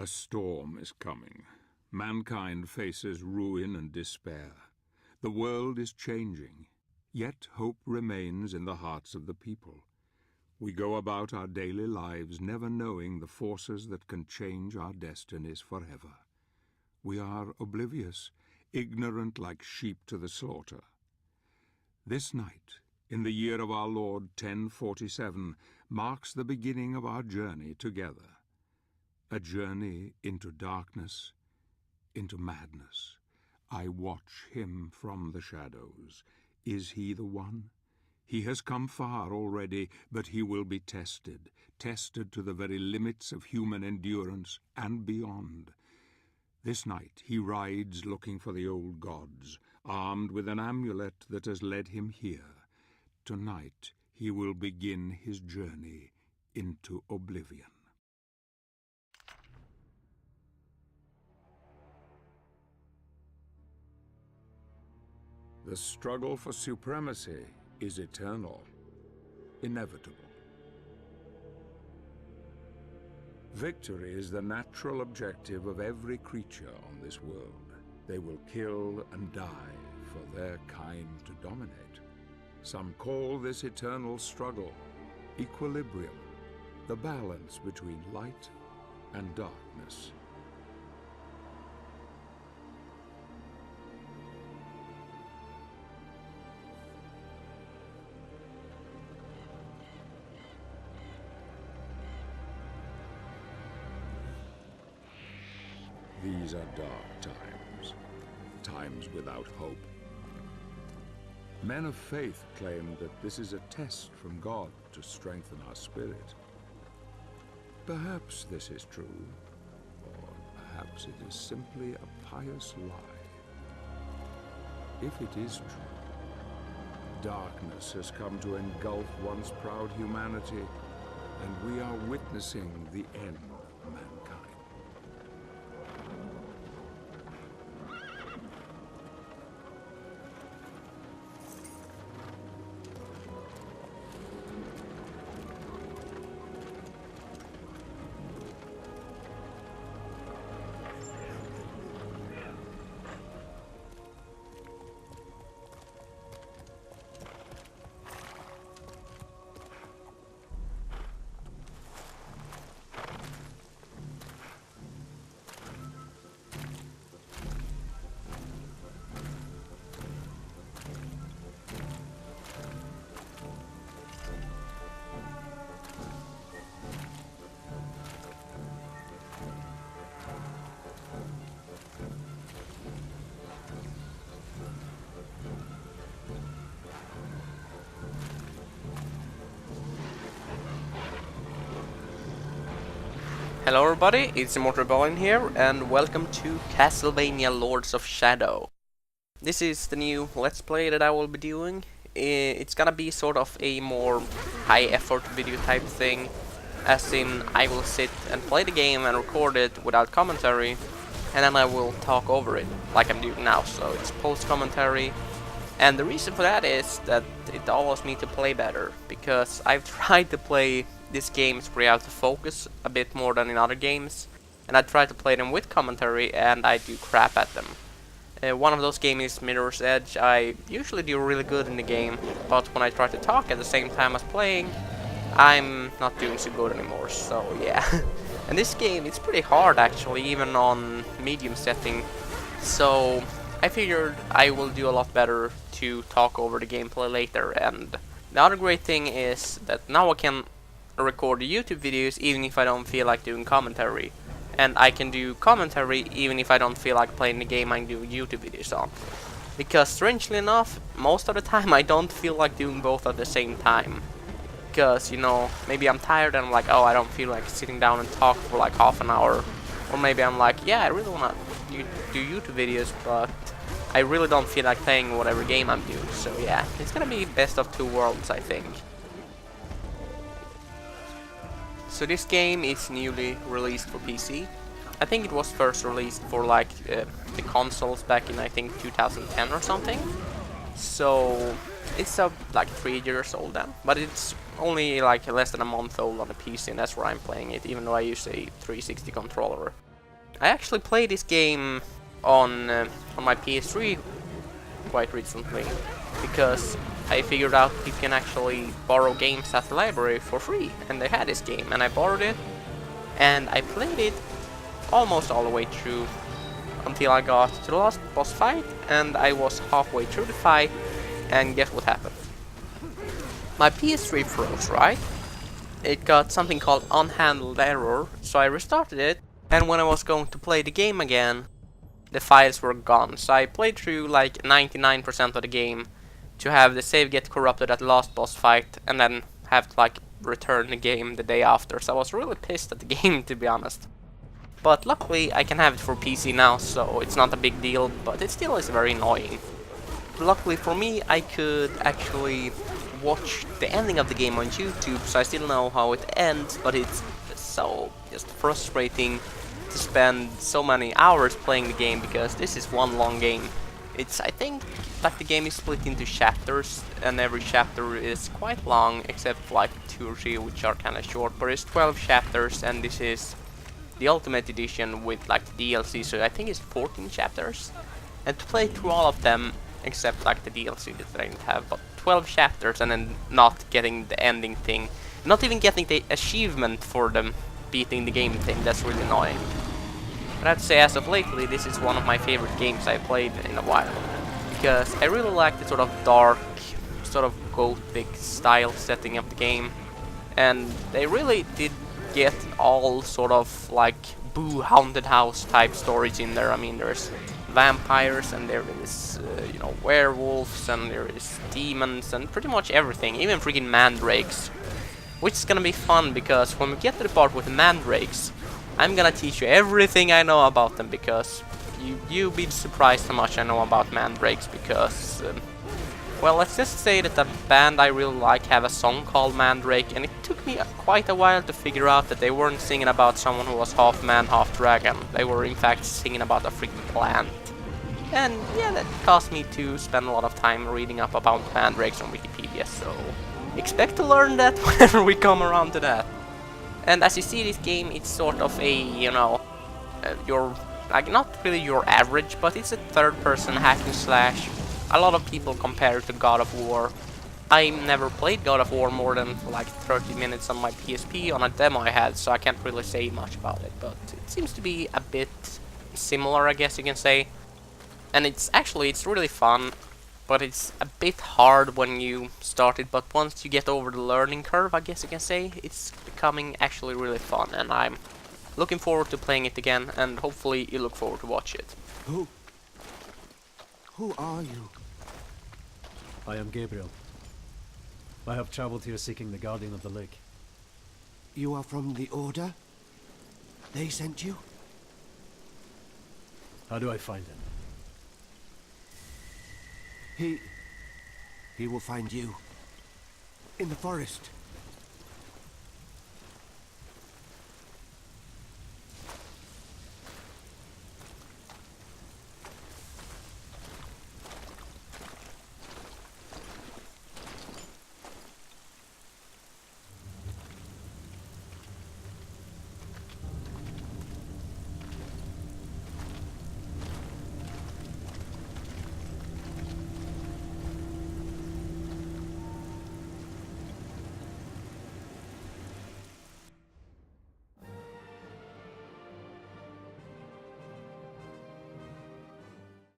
A storm is coming. Mankind faces ruin and despair. The world is changing, yet hope remains in the hearts of the people. We go about our daily lives never knowing the forces that can change our destinies forever. We are oblivious, ignorant like sheep to the slaughter. This night, in the year of our Lord 1047, marks the beginning of our journey together. A journey into darkness, into madness. I watch him from the shadows. Is he the one? He has come far already, but he will be tested to the very limits of human endurance and beyond. This night he rides looking for the old gods, armed with an amulet that has led him here. Tonight he will begin his journey into oblivion. The struggle for supremacy is eternal, inevitable. Victory is the natural objective of every creature on this world. They will kill and die for their kind to dominate. Some call this eternal struggle equilibrium, the balance between light and darkness. These are dark times, times without hope. Men of faith claim that this is a test from God to strengthen our spirit. Perhaps this is true, or perhaps it is simply a pious lie. If it is true, darkness has come to engulf once proud humanity, and we are witnessing the end of mankind. Hello everybody, it's ImmortalRebellion here, and welcome to Castlevania Lords of Shadow. This is the new Let's Play that I will be doing. It's gonna be sort of a more high-effort video type thing, as in I will sit and play the game and record it without commentary, and then I will talk over it, like I'm doing now, so it's post-commentary. And the reason for that is that it allows me to play better, because I've tried to play this games where you have to focus a bit more than in other games, and I try to play them with commentary and I do crap at them. One of those games is Mirror's Edge. I usually do really good in the game, but when I try to talk at the same time as playing, I'm not doing so good anymore, so yeah. And this game, it's pretty hard actually, even on medium setting, so I figured I will do a lot better to talk over the gameplay later. And the other great thing is that now I can record YouTube videos even if I don't feel like doing commentary, and I can do commentary even if I don't feel like playing the game I'm doing YouTube videos on, because strangely enough most of the time I don't feel like doing both at the same time, because you know, maybe I'm tired and I'm like, oh, I don't feel like sitting down and talk for like half an hour, or maybe I'm like, yeah, I really want to do YouTube videos, but I really don't feel like playing whatever game I'm doing. So yeah, it's gonna be best of two worlds, I think. So this game is newly released for PC. I think it was first released for like the consoles back in I think 2010 or something. So it's like 3 years old then, but it's only like less than a month old on the PC, and that's where I'm playing it, even though I use a 360 controller. I actually played this game on my PS3 quite recently, because I figured out you can actually borrow games at the library for free, and they had this game, and I borrowed it, and I played it almost all the way through until I got to the last boss fight, and I was halfway through the fight, and guess what happened? My PS3 froze, right? It got something called unhandled error, so I restarted it, and when I was going to play the game again, the files were gone. So I played through like 99% of the game to have the save get corrupted at the last boss fight, and then have to like return the game the day after. So I was really pissed at the game, to be honest. But luckily I can have it for PC now, so it's not a big deal, but it still is very annoying. Luckily for me, I could actually watch the ending of the game on YouTube, so I still know how it ends, but it's so just frustrating to spend so many hours playing the game, because this is one long game. I think like the game is split into chapters, and every chapter is quite long, except like 2 or 3 which are kinda short, but it's 12 chapters, and this is the Ultimate Edition with like the DLC, so I think it's 14 chapters. And to play through all of them, except like the DLC that I didn't have, but 12 chapters and then not getting the ending thing, not even getting the achievement for them beating the game thing, that's really annoying. But I have to say, as of lately, this is one of my favorite games I played in a while, because I really like the sort of dark, sort of gothic style setting of the game, and they really did get all sort of like Boo haunted house type stories in there. I mean, there's vampires, and there is you know, werewolves, and there is demons, and pretty much everything, even freaking mandrakes, which is gonna be fun, because when we get to the part with the mandrakes, I'm gonna teach you everything I know about them, because you'll be surprised how much I know about mandrakes, because well, let's just say that the band I really like have a song called Mandrake, and it took me quite a while to figure out that they weren't singing about someone who was half man, half dragon. They were in fact singing about a freaking plant. And yeah, that caused me to spend a lot of time reading up about mandrakes on Wikipedia, so expect to learn that whenever we come around to that. And as you see, this game, it's sort of a, you know, your, like, not really your average, but it's a third-person hack and slash. A lot of people compare it to God of War. I never played God of War more than like 30 minutes on my PSP on a demo I had, so I can't really say much about it, but it seems to be a bit similar, I guess you can say. And it's really fun, but it's a bit hard when you start it, but once you get over the learning curve, I guess you can say, it's becoming actually really fun, and I'm looking forward to playing it again, and hopefully you look forward to watch it. Who are you? I am Gabriel. I have traveled here seeking the Guardian of the Lake. You are from the Order? They sent you? How do I find him? He will find you. In the forest.